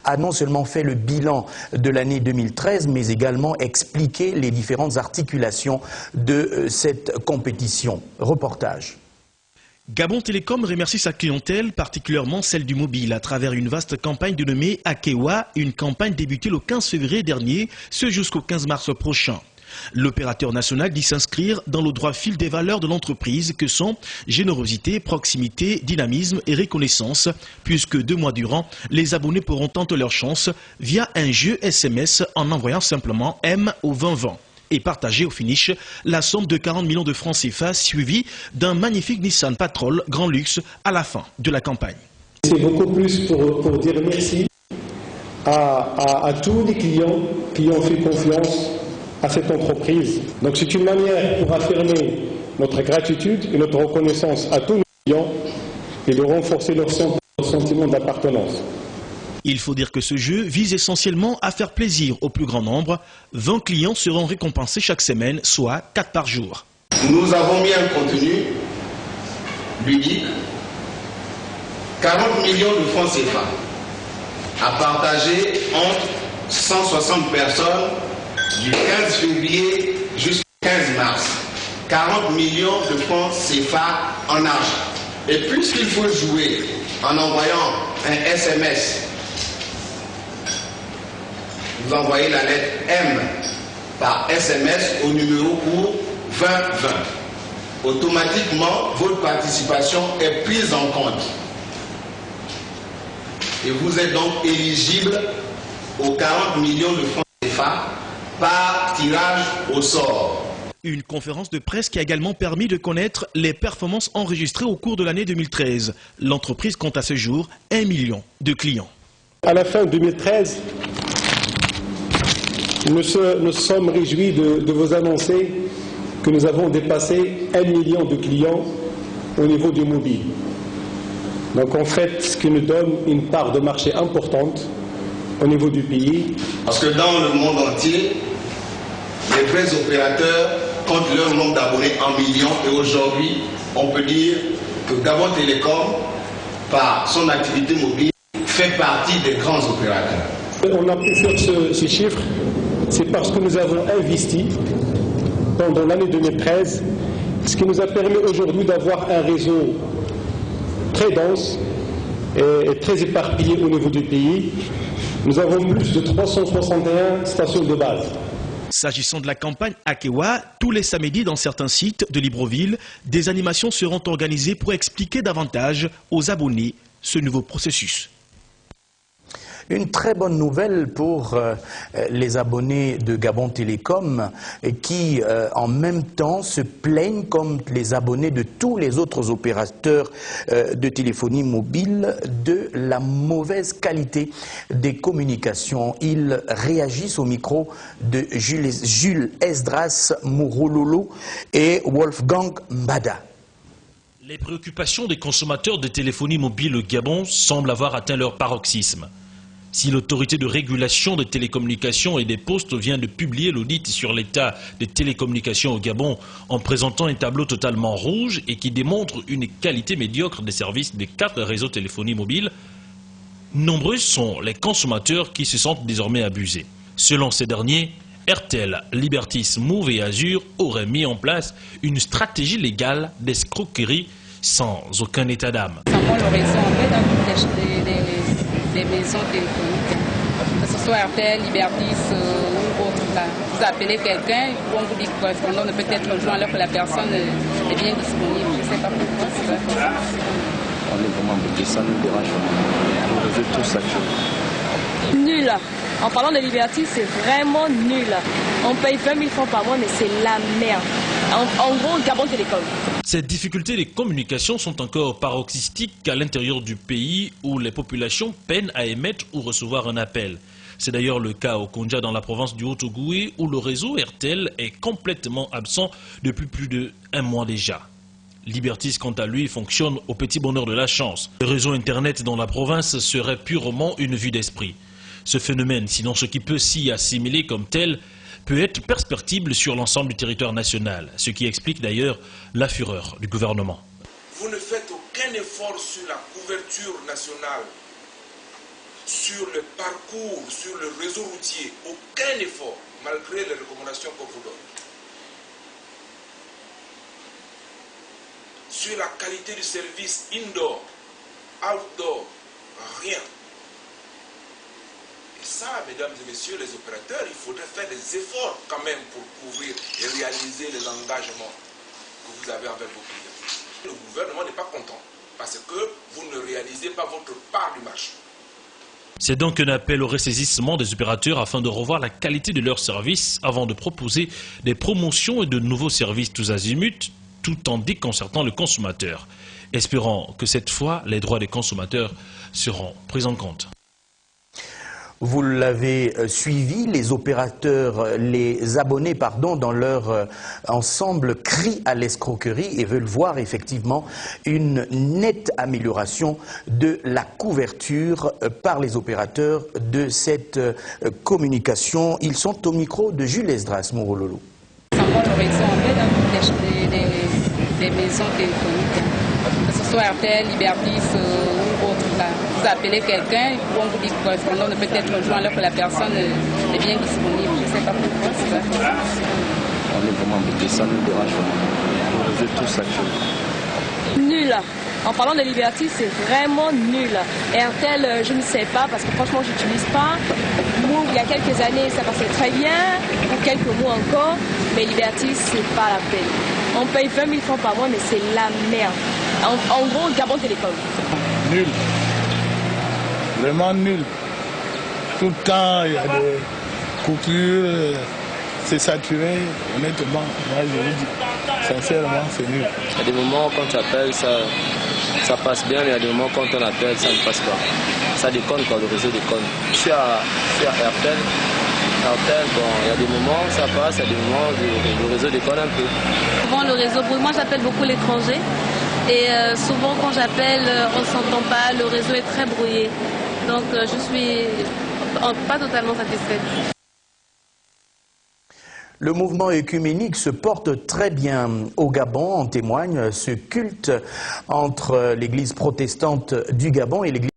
a non seulement fait le bilan de l'année 2013, mais également expliqué les différentes articulations de cette compétition. Reportage. Gabon Télécom remercie sa clientèle, particulièrement celle du mobile, à travers une vaste campagne dénommée Akewa, une campagne débutée le 15 février dernier, ce jusqu'au 15 mars prochain. L'opérateur national dit s'inscrire dans le droit fil des valeurs de l'entreprise que sont générosité, proximité, dynamisme et reconnaissance, puisque 2 mois durant, les abonnés pourront tenter leur chance via un jeu SMS en envoyant simplement M au 2020 et partager au finish la somme de 40 millions de francs CFA suivie d'un magnifique Nissan Patrol grand luxe à la fin de la campagne. C'est beaucoup plus pour dire merci à tous les clients qui ont fait confiance à cette entreprise. Donc c'est une manière pour affirmer notre gratitude et notre reconnaissance à tous nos clients et de renforcer leur sentiment d'appartenance. Il faut dire que ce jeu vise essentiellement à faire plaisir au plus grand nombre. 20 clients seront récompensés chaque semaine, soit 4 par jour. Nous avons mis un contenu ludique, 40 millions de francs CFA, à partager entre 160 personnes du 15 février jusqu'au 15 mars. 40 millions de francs CFA en argent. Et puisqu'il faut jouer en envoyant un SMS, vous envoyez la lettre M par SMS au numéro court 2020. Automatiquement, votre participation est prise en compte. Et vous êtes donc éligible aux 40 millions de francs CFA par tirage au sort. Une conférence de presse qui a également permis de connaître les performances enregistrées au cours de l'année 2013. L'entreprise compte à ce jour 1 million de clients. À la fin 2013, nous sommes réjouis de vous annoncer que nous avons dépassé 1 million de clients au niveau du mobile. Donc en fait, ce qui nous donne une part de marché importante au niveau du pays. Parce que dans le monde entier, les vrais opérateurs comptent leur nombre d'abonnés en millions et aujourd'hui, on peut dire que Gabon Télécom, par son activité mobile, fait partie des grands opérateurs. On a pu faire ce chiffre, c'est parce que nous avons investi pendant l'année 2013, ce qui nous a permis aujourd'hui d'avoir un réseau très dense et très éparpillé au niveau du pays. Nous avons plus de 361 stations de base. S'agissant de la campagne Akewa, tous les samedis dans certains sites de Libreville, des animations seront organisées pour expliquer davantage aux abonnés ce nouveau processus. Une très bonne nouvelle pour les abonnés de Gabon Télécom qui en même temps se plaignent comme les abonnés de tous les autres opérateurs de téléphonie mobile de la mauvaise qualité des communications. Ils réagissent au micro de Jules Esdras Mourololo et Wolfgang Mbada. Les préoccupations des consommateurs de téléphonie mobile au Gabon semblent avoir atteint leur paroxysme. Si l'autorité de régulation des télécommunications et des postes vient de publier l'audit sur l'état des télécommunications au Gabon en présentant un tableau totalement rouge et qui démontre une qualité médiocre des services des 4 réseaux de téléphonie mobile, nombreux sont les consommateurs qui se sentent désormais abusés. Selon ces derniers, RTL, Libertis, Move et Azur auraient mis en place une stratégie légale d'escroquerie sans aucun état d'âme. Des maisons téléphoniques, que ce soit RTL, Libertis ou autre. Là. Vous appelez quelqu'un, on vous dit que le correspondant ne peut être rejoint alors que la personne est bien disponible. Je ne sais pas pourquoi c'est comme ça. On est vraiment bloqué, ça nous dérange. On veut tout ça. Nul. En parlant de Libertis, c'est vraiment nul. On paye 20 000 francs par mois, mais c'est la merde. En gros, Gabon Télécom. Ces difficultés de communication sont encore paroxystiques à l'intérieur du pays où les populations peinent à émettre ou recevoir un appel. C'est d'ailleurs le cas au Konja dans la province du Haut-Ogooué où le réseau RTL est complètement absent depuis plus d'1 mois déjà. Libertis, quant à lui, fonctionne au petit bonheur de la chance. Le réseau Internet dans la province serait purement une vue d'esprit. Ce phénomène, sinon ce qui peut s'y assimiler comme tel, peut être perceptible sur l'ensemble du territoire national, ce qui explique d'ailleurs la fureur du gouvernement. Vous ne faites aucun effort sur la couverture nationale sur le parcours, sur le réseau routier, aucun effort, malgré les recommandations qu'on vous donne. Sur la qualité du service indoor, outdoor, rien. Et ça, mesdames et messieurs les opérateurs, il faudrait faire des efforts quand même pour couvrir et réaliser les engagements que vous avez envers vos clients. Le gouvernement n'est pas content parce que vous ne réalisez pas votre part du marché. C'est donc un appel au ressaisissement des opérateurs afin de revoir la qualité de leurs services avant de proposer des promotions et de nouveaux services tous azimuts, tout en déconcertant le consommateur. Espérons que cette fois, les droits des consommateurs seront pris en compte. Vous l'avez suivi, les opérateurs, les abonnés, dans leur ensemble crient à l'escroquerie et veulent voir effectivement une nette amélioration de la couverture par les opérateurs de cette communication. Ils sont au micro de Jules Esdras Mourololo. Des maisons téléphoniques, que ce soit RTL, Libertis ou autre. Vous appelez quelqu'un, on vous dit que correspondant ne peut être rejoint alors que la personne est bien disponible. Je ne sais pas pourquoi c'est ça. On est vraiment embêté, ça nous dérange vraiment. On veut tout ça. Nul. En parlant de Liberty, c'est vraiment nul. RTL, je ne sais pas, parce que franchement, je n'utilise pas. Moi, il y a quelques années, ça passait très bien, ou quelques mois encore, mais Liberty, c'est pas la peine. On paye 20 000 francs par mois, mais c'est la merde. En gros, Gabon Télécom. Nul. Vraiment nul. Tout le temps, il y a des coupures, c'est saturé. Honnêtement, moi, je vous dis, sincèrement, c'est nul. Il y a des moments quand tu appelles, ça passe bien, mais il y a des moments quand on appelle, ça ne passe pas. Ça déconne quand le réseau déconne. Je suis à RTL. Bon, il y a des moments ça passe, il y a des moments où le réseau déconne un peu. Souvent le réseau, moi j'appelle beaucoup l'étranger et souvent quand j'appelle on ne s'entend pas, le réseau est très brouillé. Donc je suis pas totalement satisfaite. Le mouvement œcuménique se porte très bien au Gabon, en témoigne ce culte entre l'église protestante du Gabon et l'église